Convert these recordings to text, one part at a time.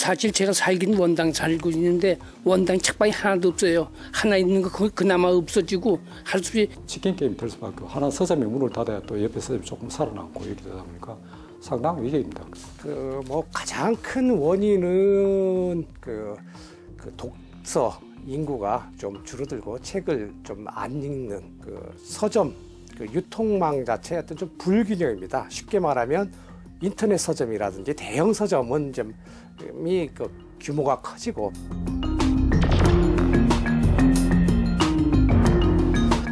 사실 제가 살긴 원당 살고 있는데 원당 책방이 하나도 없어요. 하나 있는 거 그나마 없어지고 할 수 없이 치킨 게임이 될 수밖에 없고 하나 서점이 문을 닫아야 또 옆에 서점이 조금 살아남고 이렇게 되다 보니까 상당한 위기입니다. 뭐 가장 큰 원인은 그 독서 인구가 좀 줄어들고 책을 좀 안 읽는 그 서점 그 유통망 자체의 어떤 좀 불균형입니다. 쉽게 말하면 인터넷 서점이라든지 대형 서점은 좀 그 규모가 커지고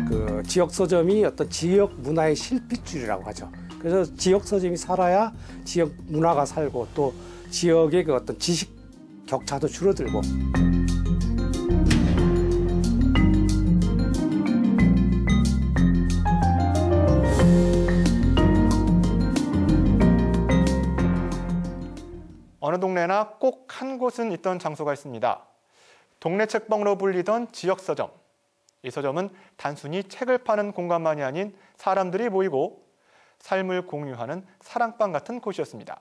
그 지역 서점이 어떤 지역 문화의 실핏줄이라고 하죠. 그래서 지역 서점이 살아야 지역 문화가 살고 또 지역의 그 어떤 지식 격차도 줄어들고. 어느 동네나 꼭 한 곳은 있던 장소가 있습니다. 동네 책방으로 불리던 지역 서점. 이 서점은 단순히 책을 파는 공간만이 아닌 사람들이 모이고 삶을 공유하는 사랑방 같은 곳이었습니다.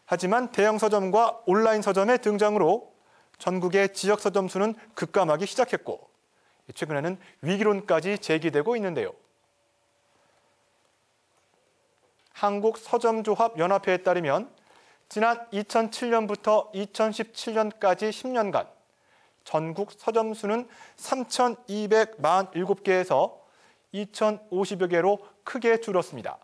하지만 대형 서점과 온라인 서점의 등장으로 전국의 지역 서점 수는 급감하기 시작했고 최근에는 위기론까지 제기되고 있는데요. 한국서점조합연합회에 따르면 지난 2007년부터 2017년까지 10년간 전국 서점 수는 3,247개에서 2,050여 개로 크게 줄었습니다.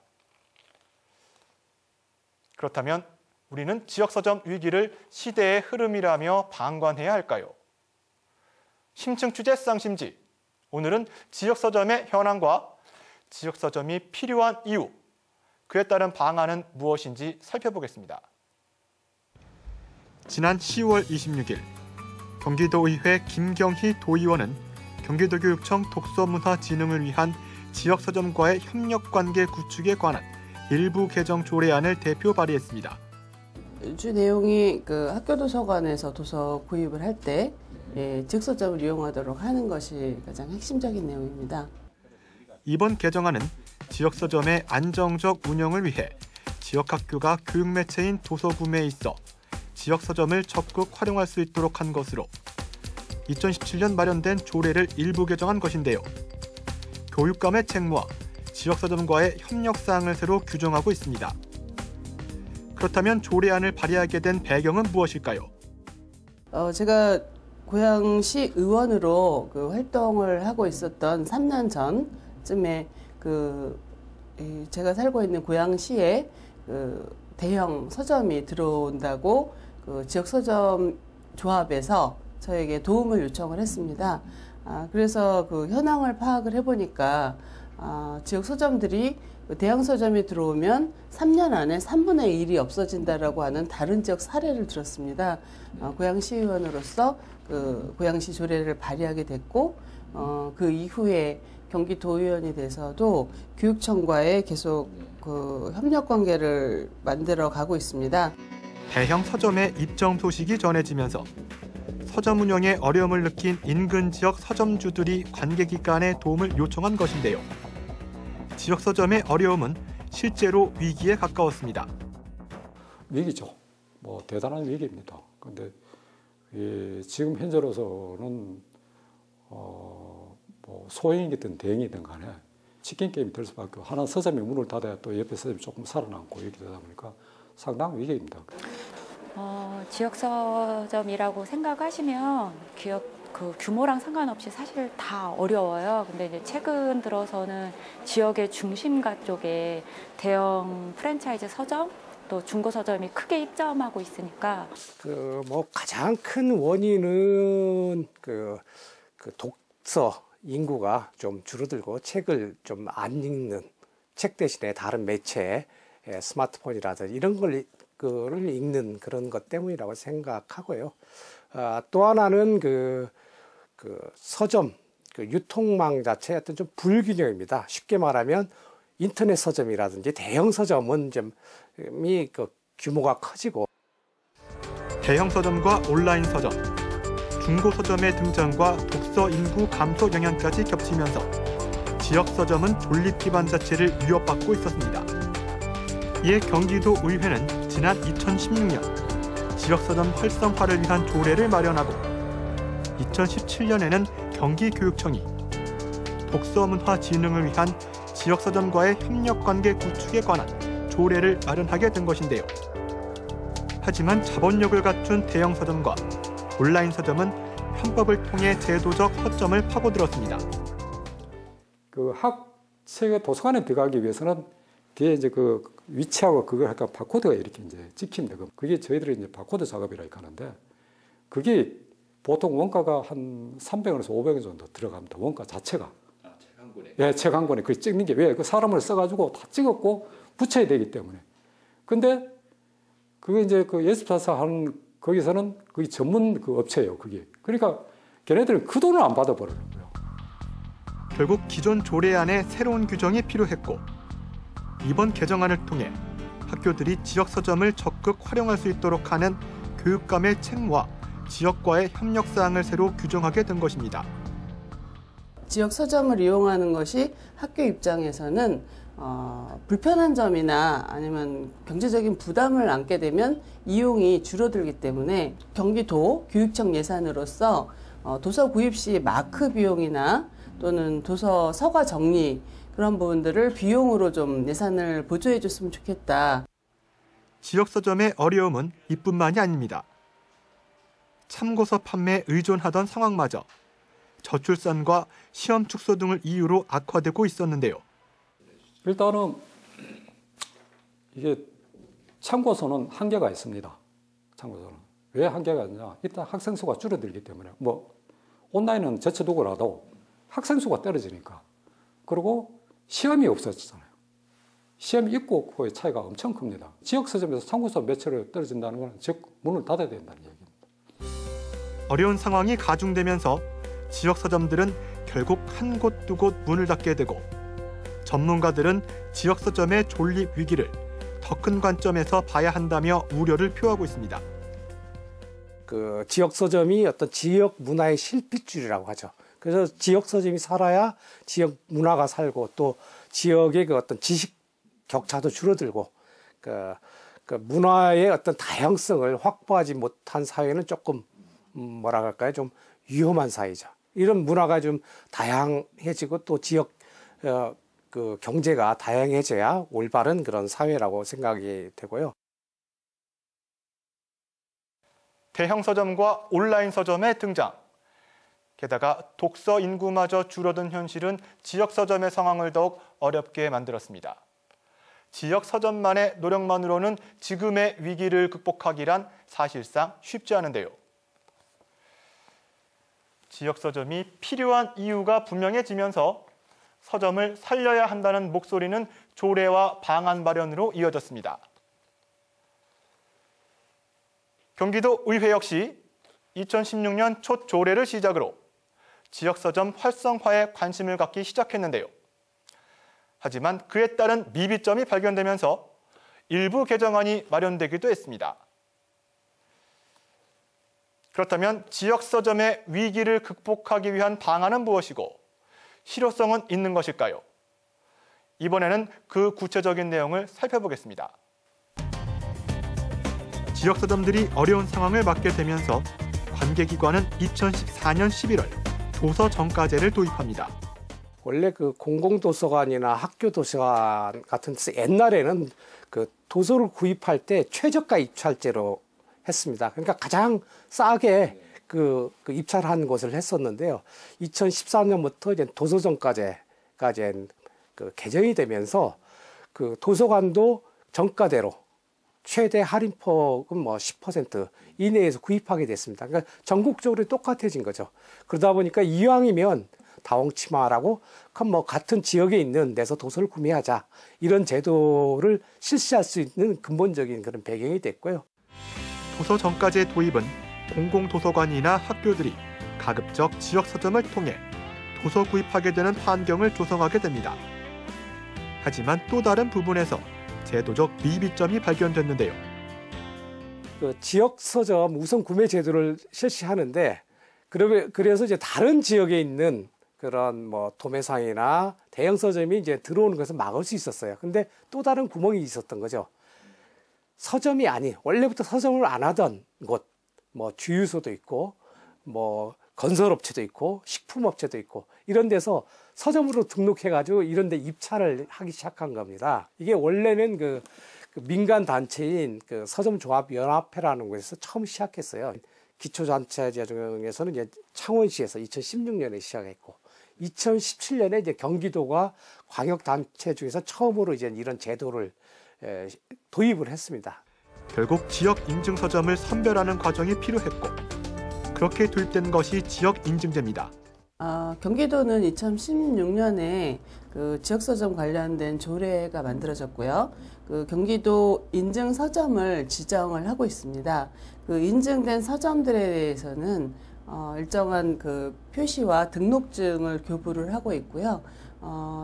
그렇다면 우리는 지역 서점 위기를 시대의 흐름이라며 방관해야 할까요? 심층 취재 쌍심지. 오늘은 지역 서점의 현황과 지역 서점이 필요한 이유, 그에 따른 방안은 무엇인지 살펴보겠습니다. 지난 10월 26일 경기도의회 김경희 도의원은 경기도교육청 독서문화 진흥을 위한 지역 서점과의 협력관계 구축에 관한 일부 개정 조례안을 대표 발의했습니다. 주 내용이 그 학교 도서관에서 도서 구입을 할 때 지역서점을 이용하도록 하는 것이 가장 핵심적인 내용입니다. 이번 개정안은 지역서점의 안정적 운영을 위해 지역학교가 교육매체인 도서구매에 있어 지역서점을 적극 활용할 수 있도록 한 것으로 2017년 마련된 조례를 일부 개정한 것인데요. 교육감의 책무와 지역서점과의 협력사항을 새로 규정하고 있습니다. 그렇다면 조례안을 발의하게 된 배경은 무엇일까요? 제가 고양시 의원으로 그 활동을 하고 있었던 3년 전쯤에 제가 살고 있는 고양시에 대형 서점이 들어온다고 지역 서점 조합에서 저에게 도움을 요청을 했습니다. 그래서 그 현황을 파악을 해보니까 지역 서점들이 대형 서점이 들어오면 3년 안에 3분의 1이 없어진다라고 하는 다른 지역 사례를 들었습니다. 고양시의원으로서 고양시 조례를 발의하게 됐고 그 이후에 경기도의원이 돼서도 교육청과의 계속 협력 관계를 만들어 가고 있습니다. 대형 서점의 입점 소식이 전해지면서 서점 운영에 어려움을 느낀 인근 지역 서점주들이 관계기관에 도움을 요청한 것인데요. 지역 서점의 어려움은 실제로 위기에 가까웠습니다. 위기죠. 뭐 대단한 위기입니다. 그런데 지금 현재로서는 뭐 소행이든 대행이든 간에 치킨 게임이 될 수밖에 없고 하나 서점이 문을 닫아야 또 옆에 서점이 조금 살아남고 이렇게 되다 보니까 상당한 위기입니다. 지역 서점이라고 생각하시면 그 규모랑 상관없이 사실 다 어려워요. 근데 이제 최근 들어서는 지역의 중심가 쪽에 대형 프랜차이즈 서점 또 중고 서점이 크게 입점하고 있으니까 뭐 가장 큰 원인은 그 독서 인구가 좀 줄어들고 책을 좀 안 읽는 책 대신에 다른 매체 스마트폰이라든지 이런 거를 읽는 그런 것 때문이라고 생각하고요. 또 하나는 그 서점 유통망 자체의 어떤 좀 불균형입니다. 쉽게 말하면 인터넷 서점이라든지 대형 서점은 좀 규모가 커지고 대형 서점과 온라인 서점, 중고 서점의 등장과 독서 인구 감소 영향까지 겹치면서 지역 서점은 존립 기반 자체를 위협받고 있었습니다. 이에 경기도 의회는 지난 2016년 지역서점 활성화를 위한 조례를 마련하고 2017년에는 경기교육청이 독서문화 진흥을 위한 지역서점과의 협력관계 구축에 관한 조례를 마련하게 된 것인데요. 하지만 자본력을 갖춘 대형 서점과 온라인 서점은 편법을 통해 제도적 허점을 파고들었습니다. 그 학책의 도서관에 들어가기 위해서는 뒤에 이제 그 위치하고 그걸 약간 바코드가 이렇게 이제 찍힙니다. 그게 저희들이 이제 바코드 작업이라고 하는데 그게 보통 원가가 한 300원에서 500원 정도 들어갑니다. 원가 자체가. 책 한 권에? 예, 책 한 권에. 그 찍는 게 왜? 그 사람을 써가지고 다 찍었고 붙여야 되기 때문에. 근데 그게 이제 그 예습사사 하는 거기서는 그게 전문 그 업체예요. 그게. 그러니까 걔네들은 그 돈을 안 받아버리고요. 결국 기존 조례안에 새로운 규정이 필요했고 이번 개정안을 통해 학교들이 지역 서점을 적극 활용할 수 있도록 하는 교육감의 책무와 지역과의 협력 사항을 새로 규정하게 된 것입니다. 지역 서점을 이용하는 것이 학교 입장에서는 불편한 점이나 아니면 경제적인 부담을 안게 되면 이용이 줄어들기 때문에 경기도 교육청 예산으로서 도서 구입 시 마크 비용이나 또는 도서 서가 정리 그런 부분들을 비용으로 좀 예산을 보조해 줬으면 좋겠다. 지역 서점의 어려움은 이뿐만이 아닙니다. 참고서 판매에 의존하던 상황마저 저출산과 시험 축소 등을 이유로 악화되고 있었는데요. 일단은 이게 참고서는 한계가 있습니다. 참고서는. 왜 한계가 있냐? 일단 학생 수가 줄어들기 때문에. 뭐 온라인은 제쳐두고라도 학생 수가 떨어지니까. 그리고 시험이 없어지잖아요. 시험이 있고 없고의 차이가 엄청 큽니다. 지역 서점에서 참고서 매출이 떨어진다는 건 즉 문을 닫아야 된다는 얘기입니다. 어려운 상황이 가중되면서 지역 서점들은 결국 한 곳 두 곳 문을 닫게 되고 전문가들은 지역 서점의 존립 위기를 더 큰 관점에서 봐야 한다며 우려를 표하고 있습니다. 그 지역 서점이 어떤 지역 문화의 실핏줄이라고 하죠. 그래서 지역 서점이 살아야 지역 문화가 살고 또 지역의 그 어떤 지식 격차도 줄어들고 그 문화의 어떤 다양성을 확보하지 못한 사회는 조금 뭐라 할까요? 좀 위험한 사회죠. 이런 문화가 좀 다양해지고 또 지역 그 경제가 다양해져야 올바른 그런 사회라고 생각이 되고요. 대형 서점과 온라인 서점의 등장. 게다가 독서 인구마저 줄어든 현실은 지역 서점의 상황을 더욱 어렵게 만들었습니다. 지역 서점만의 노력만으로는 지금의 위기를 극복하기란 사실상 쉽지 않은데요. 지역 서점이 필요한 이유가 분명해지면서 서점을 살려야 한다는 목소리는 조례와 방안 마련으로 이어졌습니다. 경기도 의회 역시 2016년 첫 조례를 시작으로 지역 서점 활성화에 관심을 갖기 시작했는데요. 하지만 그에 따른 미비점이 발견되면서 일부 개정안이 마련되기도 했습니다. 그렇다면 지역 서점의 위기를 극복하기 위한 방안은 무엇이고 실효성은 있는 것일까요? 이번에는 그 구체적인 내용을 살펴보겠습니다. 지역 서점들이 어려운 상황을 맞게 되면서 관계기관은 2014년 11월 도서 정가제를 도입합니다. 원래 그 공공도서관이나 학교 도서관 같은 데서 옛날에는 그 도서를 구입할 때 최저가 입찰제로 했습니다. 그러니까 가장 싸게 그 입찰한 곳을 했었는데요. 2014년부터 이제 도서정가제가 이제 그 개정이 되면서 그 도서관도 정가대로 최대 할인폭은 뭐 10% 이내에서 구입하게 됐습니다. 그러니까 전국적으로 똑같아진 거죠. 그러다 보니까 이왕이면 다홍치마라고 뭐 같은 지역에 있는 데서 도서를 구매하자 이런 제도를 실시할 수 있는 근본적인 그런 배경이 됐고요. 도서 정가제 도입은 공공도서관이나 학교들이 가급적 지역 서점을 통해 도서 구입하게 되는 환경을 조성하게 됩니다. 하지만 또 다른 부분에서 제도적 미비점이 발견됐는데요. 그 지역 서점 우선 구매 제도를 실시하는데 그래서 이제 다른 지역에 있는 그런 뭐 도매상이나 대형 서점이 이제 들어오는 것을 막을 수 있었어요. 근데 또 다른 구멍이 있었던 거죠. 서점이 아닌 원래부터 서점을 안 하던 곳, 뭐 주유소도 있고, 뭐 건설업체도 있고, 식품업체도 있고 이런 데서 서점으로 등록해가지고 이런 데 입찰을 하기 시작한 겁니다. 이게 원래는 그 민간 단체인 그 서점조합연합회라는 곳에서 처음 시작했어요. 기초단체제 중에서는 이제 창원시에서 2016년에 시작했고, 2017년에 이제 경기도가 광역단체 중에서 처음으로 이제 이런 제도를 도입을 했습니다. 결국 지역 인증 서점을 선별하는 과정이 필요했고, 그렇게 도입된 것이 지역 인증제입니다. 경기도는 2016년에 그 지역 서점 관련된 조례가 만들어졌고요. 그 경기도 인증 서점을 지정을 하고 있습니다. 그 인증된 서점들에 대해서는 일정한 그 표시와 등록증을 교부를 하고 있고요.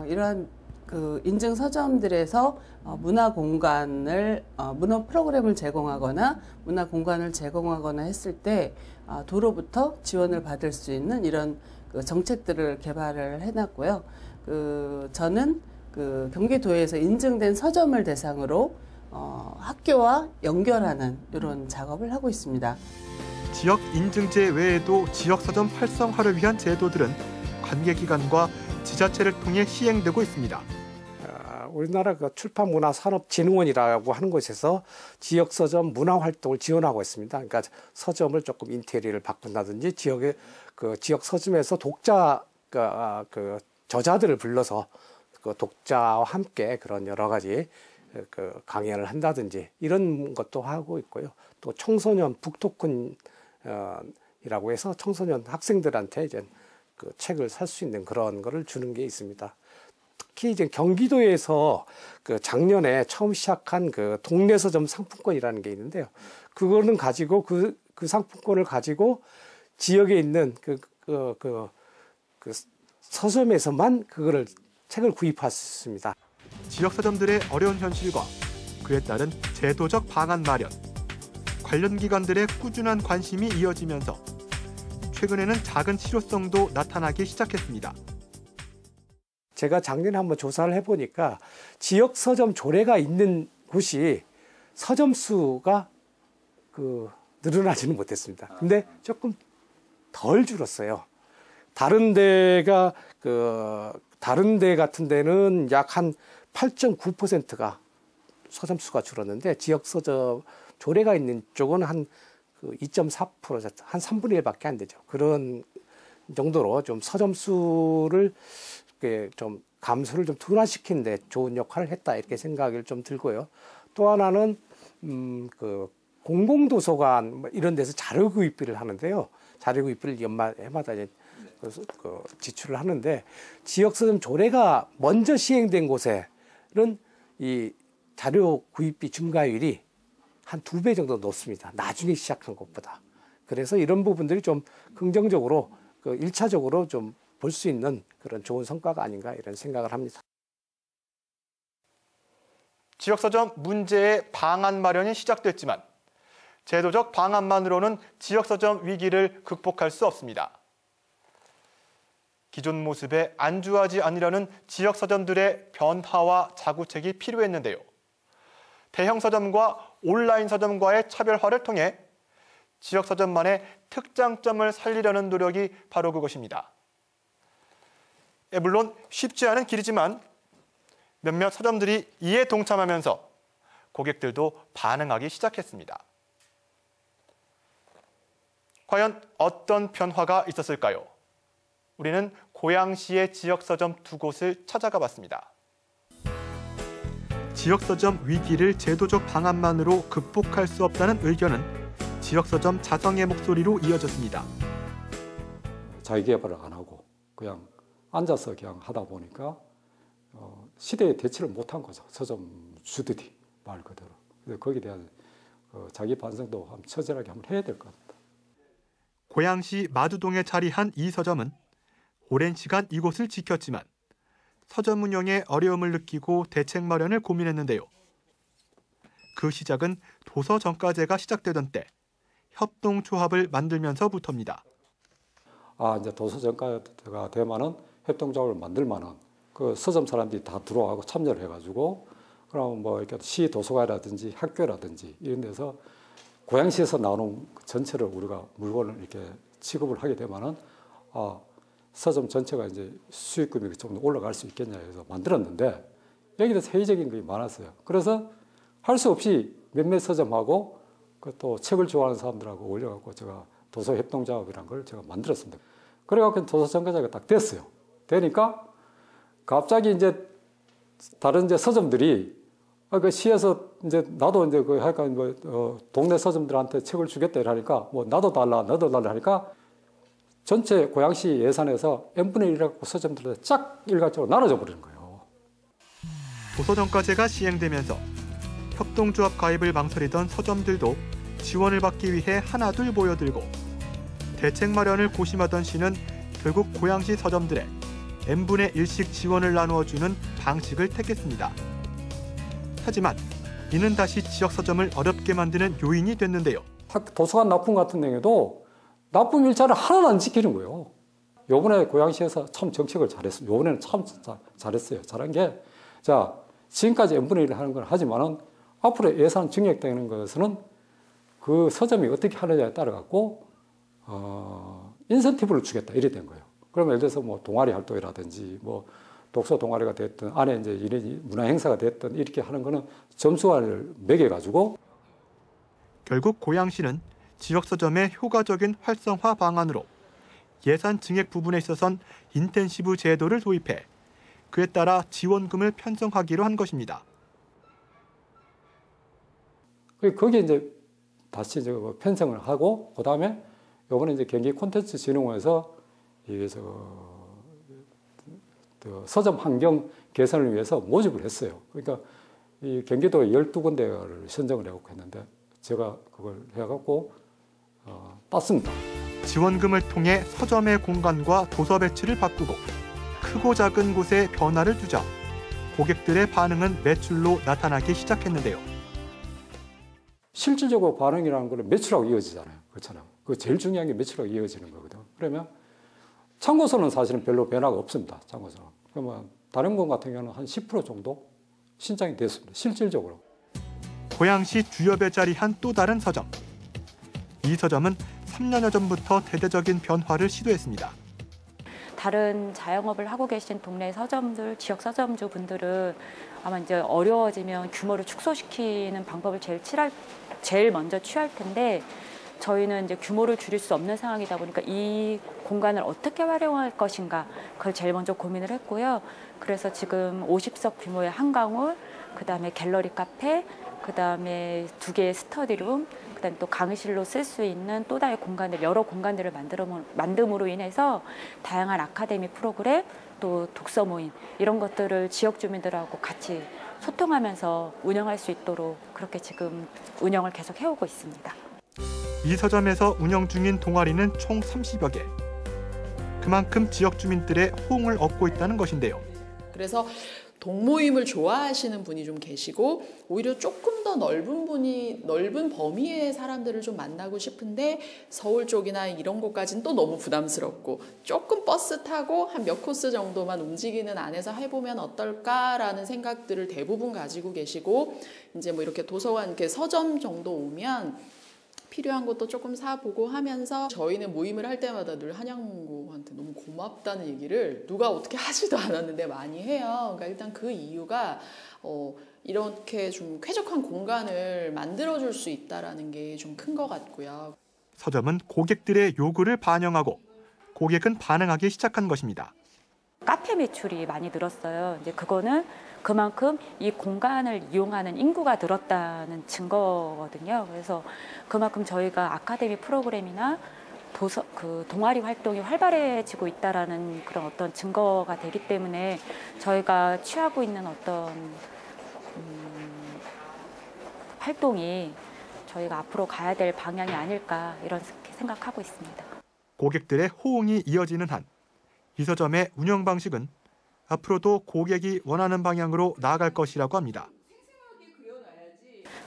이러한 그 인증 서점들에서 문화 공간을 문화 프로그램을 제공하거나 문화 공간을 제공하거나 했을 때 도로부터 지원을 받을 수 있는 이런 그 정책들을 개발을 해놨고요. 저는 그 경기도에서 인증된 서점을 대상으로 학교와 연결하는 이런 작업을 하고 있습니다. 지역 인증제 외에도 지역 서점 활성화를 위한 제도들은 관계기관과 지자체를 통해 시행되고 있습니다. 우리나라 그 출판문화산업진흥원이라고 하는 곳에서 지역 서점 문화 활동을 지원하고 있습니다. 그러니까 서점을 조금 인테리어를 바꾼다든지 지역의 그 지역 서점에서 독자 그 저자들을 불러서 그 독자와 함께 그런 여러 가지 그 강연을 한다든지 이런 것도 하고 있고요. 또 청소년 북토큰이라고 해서 청소년 학생들한테 이제 그 책을 살 수 있는 그런 거를 주는 게 있습니다. 특히 이제 경기도에서 그 작년에 처음 시작한 그 동네 서점 상품권이라는 게 있는데요. 그거는 가지고 그 상품권을 가지고 지역에 있는 그 서점에서만 그거를 책을 구입할 수 있습니다. 지역 서점들의 어려운 현실과 그에 따른 제도적 방안 마련, 관련 기관들의 꾸준한 관심이 이어지면서 최근에는 작은 실효성도 나타나기 시작했습니다. 제가 작년에 한번 조사를 해보니까 지역 서점 조례가 있는 곳이 서점 수가 늘어나지는 못했습니다. 근데 조금 덜 줄었어요. 다른 데 같은 데는 약 한 8.9%가 서점 수가 줄었는데 지역 서점 조례가 있는 쪽은 한 2.4%, 한 3분의 1밖에 안 되죠. 그런 정도로 좀 서점 수를 좀 감소를 좀 둔화시키는 데 좋은 역할을 했다 이렇게 생각이 좀 들고요. 또 하나는 그 공공도서관 이런 데서 자료 구입비를 하는데요. 자료 구입비를 해마다 이제 그 지출을 하는데 지역 서점 조례가 먼저 시행된 곳에는 이 자료 구입비 증가율이 한 2배 정도 높습니다. 나중에 시작한 것보다. 그래서 이런 부분들이 좀 긍정적으로 그 1차적으로 좀 볼 수 있는 그런 좋은 성과가 아닌가 이런 생각을 합니다. 지역 서점 문제의 방안 마련이 시작됐지만 제도적 방안만으로는 지역 서점 위기를 극복할 수 없습니다. 기존 모습에 안주하지 않으려는 지역 서점들의 변화와 자구책이 필요했는데요. 대형 서점과 온라인 서점과의 차별화를 통해 지역 서점만의 특장점을 살리려는 노력이 바로 그것입니다. 물론 쉽지 않은 길이지만 몇몇 서점들이 이에 동참하면서 고객들도 반응하기 시작했습니다. 과연 어떤 변화가 있었을까요? 우리는 고양시의 지역 서점 2곳을 찾아가 봤습니다. 지역 서점 위기를 제도적 방안만으로 극복할 수 없다는 의견은 지역 서점 자성의 목소리로 이어졌습니다. 자기 개발을 안 하고 그냥 앉아서 그냥 하다 보니까 시대에 대처를 못한 거죠. 서점 주들이 말 그대로. 그래서 거기에 대한 자기 반성도 한번 처절하게 한번 해야 될 것 같다. 고양시 마두동에 자리한 이 서점은 오랜 시간 이곳을 지켰지만 서점 운영에 어려움을 느끼고 대책 마련을 고민했는데요. 그 시작은 도서정가제가 시작되던 때 협동조합을 만들면서부터입니다. 이제 도서정가제가 되면은 협동조합을 만들 만한 그 서점 사람들이 다 들어와서 참여를 해가지고 그럼 뭐 이렇게 시 도서관이라든지 학교라든지 이런 데서 고양시에서 나오는 전체를 우리가 물건을 이렇게 취급을 하게 되면은 서점 전체가 이제 수익금이 좀 올라갈 수 있겠냐 해서 만들었는데 여기도 회의적인 게 많았어요. 그래서 할 수 없이 몇몇 서점하고 또 책을 좋아하는 사람들하고 올려갖고 제가 도서협동작업이라는 걸 제가 만들었습니다. 그래갖고 도서정가자가 딱 됐어요. 되니까 갑자기 이제 다른 이제 서점들이 그 시에서 이제 나도 이제 그 하여간 동네 서점들한테 책을 주겠다 이러니까 뭐 나도 달라 너도 달라 하니까 전체 고양시 예산에서 n분의 1이라고 서점들한테 쫙 일괄적으로 나눠져 버리는 거예요. 도서정가제가 시행되면서 협동조합 가입을 망설이던 서점들도 지원을 받기 위해 하나둘 모여들고 대책 마련을 고심하던 시는 결국 고양시 서점들에 n분의 1씩 지원을 나누어주는 방식을 택했습니다. 하지만 이는 다시 지역 서점을 어렵게 만드는 요인이 됐는데요. 도서관 납품 같은 경우에도 납품 일자를 하나도 안 지키는 거예요. 요번에 고양시에서 참 정책을 잘했어요. 요번에는 참 잘했어요. 잘한 게, 자, 지금까지 n분의 1을 하는 걸 하지만은 앞으로 예산 증액되는 것은 그 서점이 어떻게 하느냐에 따라 갖고, 인센티브를 주겠다. 이래 된 거예요. 그러면 예를 들어서 뭐 동아리 활동이라든지 뭐 독서 동아리가 됐든 안에 이제 이런 문화 행사가 됐든 이렇게 하는 거는 점수를 매겨가지고 결국 고양시는 지역 서점의 효과적인 활성화 방안으로 예산 증액 부분에 있어선 인텐시브 제도를 도입해 그에 따라 지원금을 편성하기로 한 것입니다. 거기에 이제 다시 이제 편성을 하고 그 다음에 이번에 이제 경기 콘텐츠 진흥원에서 이게 서점 환경 개선을 위해서 모집을 했어요. 그러니까 이 경기도 12군데를 선정을 해갖고 했는데 제가 그걸 해갖고 땄습니다. 지원금을 통해 서점의 공간과 도서 배치를 바꾸고 크고 작은 곳에 변화를 주자 고객들의 반응은 매출로 나타나기 시작했는데요. 실질적으로 반응이라는 거는 매출하고 이어지잖아요. 그렇잖아요. 그 제일 중요한 게 매출하고 이어지는 거거든. 그러면 참고서는 사실은 별로 변화가 없습니다. 참고서는. 그러면 다른 것 같은 경우는 한 10% 정도 신장이 됐습니다. 실질적으로. 고양시 주엽에 자리한 또 다른 서점. 이 서점은 3년여 전부터 대대적인 변화를 시도했습니다. 다른 자영업을 하고 계신 동네 서점들, 지역 서점주 분들은 아마 이제 어려워지면 규모를 축소시키는 방법을 제일 먼저 취할 텐데 저희는 이제 규모를 줄일 수 없는 상황이다 보니까 이 공간을 어떻게 활용할 것인가 그걸 제일 먼저 고민을 했고요. 그래서 지금 50석 규모의 한강홀, 그다음에 갤러리 카페, 그다음에 2개의 스터디룸, 그다음에 또 강의실로 쓸 수 있는 또 다른 여러 공간들을 만듦으로 인해서 다양한 아카데미 프로그램, 또 독서 모임 이런 것들을 지역 주민들하고 같이 소통하면서 운영할 수 있도록 그렇게 지금 운영을 계속 해오고 있습니다. 이 서점에서 운영 중인 동아리는 총 30여 개. 그만큼 지역 주민들의 호응을 얻고 있다는 것인데요. 그래서 동모임을 좋아하시는 분이 좀 계시고 오히려 조금 더 넓은 범위의 사람들을 좀 만나고 싶은데 서울 쪽이나 이런 곳까지는 또 너무 부담스럽고 조금 버스 타고 한 몇 코스 정도만 움직이는 안에서 해보면 어떨까라는 생각들을 대부분 가지고 계시고 이제 뭐 이렇게 도서관, 이렇게 서점 정도 오면 필요한 것도 조금 사보고 하면서 저희는 모임을 할 때마다 늘 한양고한테 너무 고맙다는 얘기를 누가 어떻게 하지도 않았는데 많이 해요. 그러니까 일단 그 이유가 이렇게 좀 쾌적한 공간을 만들어줄 수 있다는 게 좀 큰 것 같고요. 서점은 고객들의 요구를 반영하고 고객은 반응하기 시작한 것입니다. 카페 매출이 많이 늘었어요. 이제 그거는 그만큼 이 공간을 이용하는 인구가 늘었다는 증거거든요. 그래서 그만큼 저희가 아카데미 프로그램이나 동아리 활동이 활발해지고 있다라는 그런 어떤 증거가 되기 때문에 저희가 취하고 있는 어떤 활동이 저희가 앞으로 가야 될 방향이 아닐까 이런 생각하고 있습니다. 고객들의 호응이 이어지는 한 이 서점의 운영 방식은 앞으로도 고객이 원하는 방향으로 나아갈 것이라고 합니다.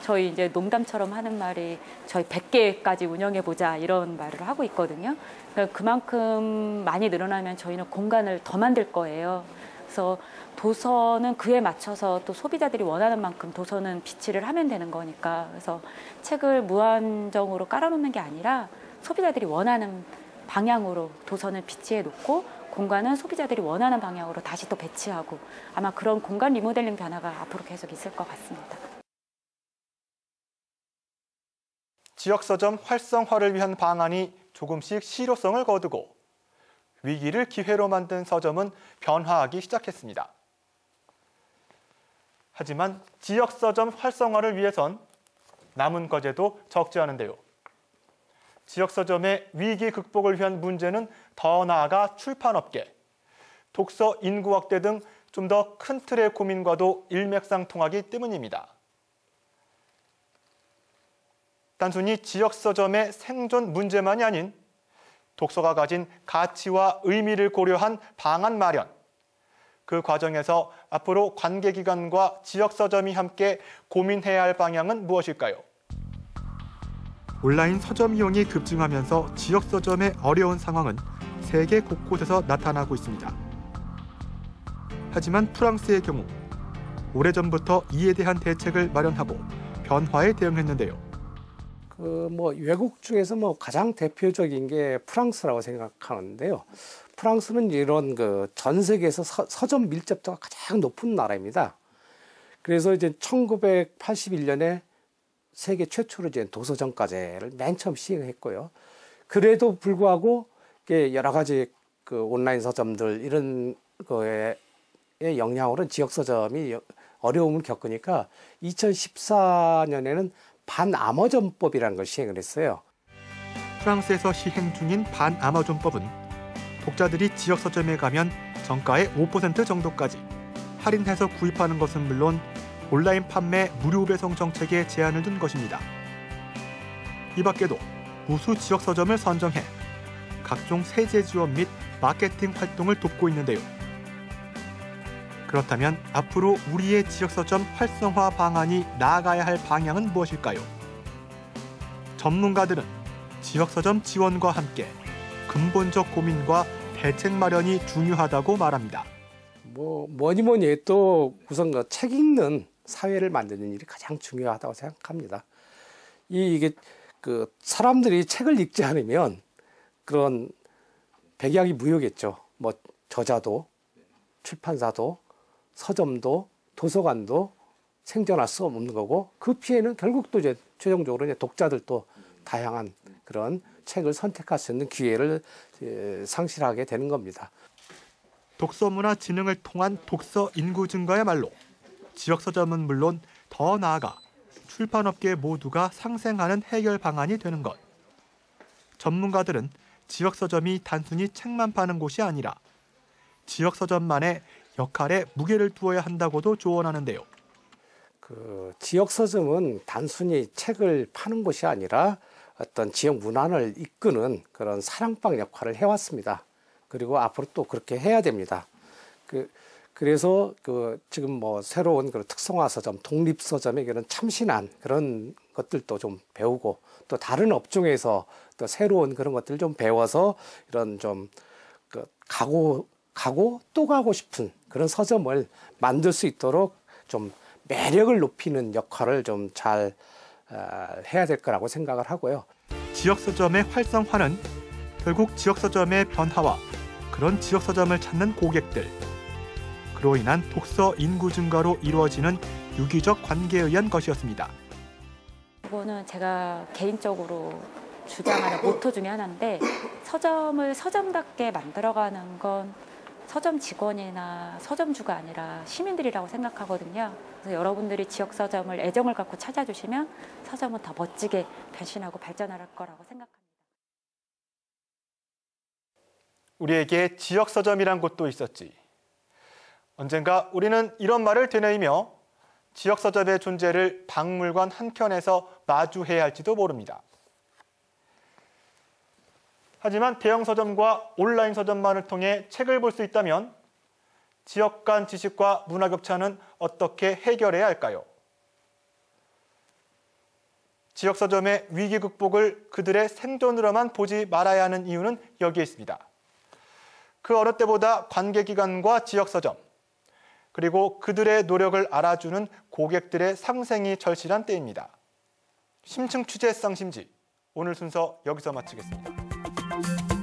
저희 이제 농담처럼 하는 말이 저희 100개까지 운영해보자 이런 말을 하고 있거든요. 그러니까 그만큼 많이 늘어나면 저희는 공간을 더 만들 거예요. 그래서 도서는 그에 맞춰서 또 소비자들이 원하는 만큼 도서는 비치를 하면 되는 거니까. 그래서 책을 무한정으로 깔아놓는 게 아니라 소비자들이 원하는 방향으로 도서는 비치해 놓고 공간은 소비자들이 원하는 방향으로 다시 또 배치하고, 아마 그런 공간 리모델링 변화가 앞으로 계속 있을 것 같습니다. 지역서점 활성화를 위한 방안이 조금씩 실효성을 거두고 위기를 기회로 만든 서점은 변화하기 시작했습니다. 하지만 지역서점 활성화를 위해선 남은 과제도 적지 않은데요. 지역서점의 위기 극복을 위한 문제는 더 나아가 출판업계, 독서 인구 확대 등 좀 더 큰 틀의 고민과도 일맥상통하기 때문입니다. 단순히 지역서점의 생존 문제만이 아닌 독서가 가진 가치와 의미를 고려한 방안 마련, 그 과정에서 앞으로 관계기관과 지역서점이 함께 고민해야 할 방향은 무엇일까요? 온라인 서점 이용이 급증하면서 지역서점의 어려운 상황은 세계 곳곳에서 나타나고 있습니다. 하지만 프랑스의 경우 오래전부터 이에 대한 대책을 마련하고 변화에 대응했는데요. 외국 중에서 가장 대표적인 게 프랑스라고 생각하는데요. 프랑스는 이런 전 세계에서 서점 밀접도가 가장 높은 나라입니다. 그래서 이제 1981년에 세계 최초로 이제 도서정가제를 맨 처음 시행했고요. 그래도 불구하고 여러 가지 온라인 서점들 이런 거에 영향으로 지역 서점이 어려움을 겪으니까 2014년에는 반아마존법이라는 걸 시행을 했어요. 프랑스에서 시행 중인 반아마존법은 독자들이 지역 서점에 가면 정가의 5% 정도까지 할인해서 구입하는 것은 물론 온라인 판매 무료 배송 정책에 제한을 둔 것입니다. 이 밖에도 우수 지역 서점을 선정해 각종 세제 지원 및 마케팅 활동을 돕고 있는데요. 그렇다면 앞으로 우리의 지역 서점 활성화 방안이 나아가야 할 방향은 무엇일까요? 전문가들은 지역 서점 지원과 함께 근본적 고민과 대책 마련이 중요하다고 말합니다. 뭐니 해도 우선 책 읽는 사회를 만드는 일이 가장 중요하다고 생각합니다. 이게 사람들이 책을 읽지 않으면 그런 백약이 무효겠죠. 저자도, 출판사도, 서점도, 도서관도 생존할 수 없는 거고, 그 피해는 결국 또 이제 최종적으로 독자들도 다양한 그런 책을 선택할 수 있는 기회를 상실하게 되는 겁니다. 독서 문화 진흥을 통한 독서 인구 증가야말로 지역 서점은 물론 더 나아가 출판업계 모두가 상생하는 해결 방안이 되는 것. 전문가들은 지역 서점이 단순히 책만 파는 곳이 아니라 지역 서점만의 역할에 무게를 두어야 한다고도 조언하는데요. 지역 서점은 단순히 책을 파는 곳이 아니라 어떤 지역 문화를 이끄는 그런 사랑방 역할을 해왔습니다. 그리고 앞으로 또 그렇게 해야 됩니다. 그래서 지금 새로운 특성화 서점, 독립 서점의 그런 참신한 그런 것들도 좀 배우고, 또 다른 업종에서 또 새로운 그런 것들을 좀 배워서 이런 좀 가고 또 가고 싶은 그런 서점을 만들 수 있도록 좀 매력을 높이는 역할을 좀 잘 해야 될 거라고 생각을 하고요. 지역 서점의 활성화는 결국 지역 서점의 변화와 그런 지역 서점을 찾는 고객들, 그로 인한 독서 인구 증가로 이루어지는 유기적 관계에 의한 것이었습니다. 이거는 제가 개인적으로 주장하는 모토 중에 하나인데, 서점을 서점답게 만들어가는 건 서점 직원이나 서점주가 아니라 시민들이라고 생각하거든요. 그래서 여러분들이 지역 서점을 애정을 갖고 찾아주시면 서점은 더 멋지게 변신하고 발전할 거라고 생각합니다. 우리에게 지역 서점이란 곳도 있었지. 언젠가 우리는 이런 말을 되뇌이며 지역 서점의 존재를 박물관 한켠에서 마주해야 할지도 모릅니다. 하지만 대형 서점과 온라인 서점만을 통해 책을 볼 수 있다면 지역 간 지식과 문화 격차는 어떻게 해결해야 할까요? 지역 서점의 위기 극복을 그들의 생존으로만 보지 말아야 하는 이유는 여기에 있습니다. 그 어느 때보다 관계기관과 지역 서점, 그리고 그들의 노력을 알아주는 고객들의 상생이 절실한 때입니다. 심층 취재 쌍심지, 오늘 순서 여기서 마치겠습니다.